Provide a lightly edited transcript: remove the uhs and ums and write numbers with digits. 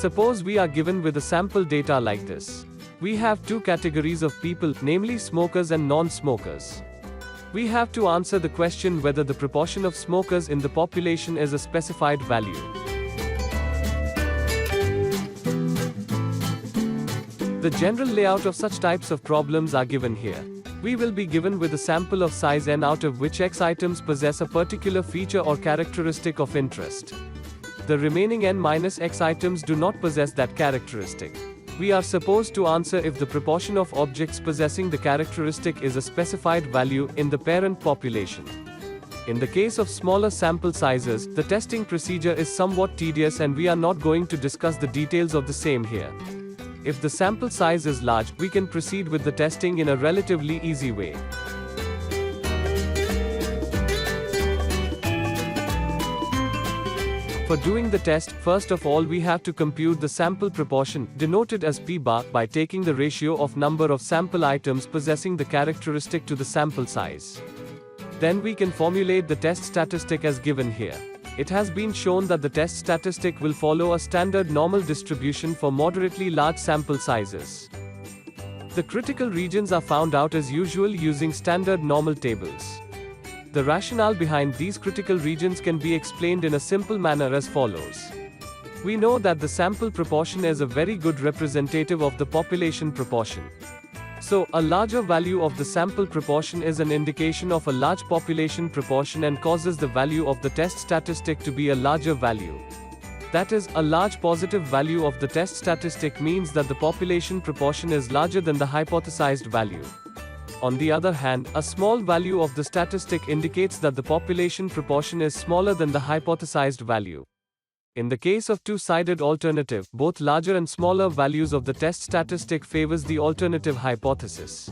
Suppose we are given with a sample data like this. We have two categories of people, namely smokers and non-smokers. We have to answer the question whether the proportion of smokers in the population is a specified value. The general layout of such types of problems are given here. We will be given with a sample of size n out of which x items possess a particular feature or characteristic of interest. The remaining n minus x items do not possess that characteristic. We are supposed to answer if the proportion of objects possessing the characteristic is a specified value in the parent population. In the case of smaller sample sizes, the testing procedure is somewhat tedious and we are not going to discuss the details of the same here. If the sample size is large, we can proceed with the testing in a relatively easy way. For doing the test, first of all we have to compute the sample proportion, denoted as p bar, by taking the ratio of number of sample items possessing the characteristic to the sample size. Then we can formulate the test statistic as given here. It has been shown that the test statistic will follow a standard normal distribution for moderately large sample sizes. The critical regions are found out as usual using standard normal tables. The rationale behind these critical regions can be explained in a simple manner as follows. We know that the sample proportion is a very good representative of the population proportion. So, a larger value of the sample proportion is an indication of a large population proportion and causes the value of the test statistic to be a larger value. That is, a large positive value of the test statistic means that the population proportion is larger than the hypothesized value. On the other hand, a small value of the statistic indicates that the population proportion is smaller than the hypothesized value. In the case of two-sided alternative, both larger and smaller values of the test statistic favors the alternative hypothesis.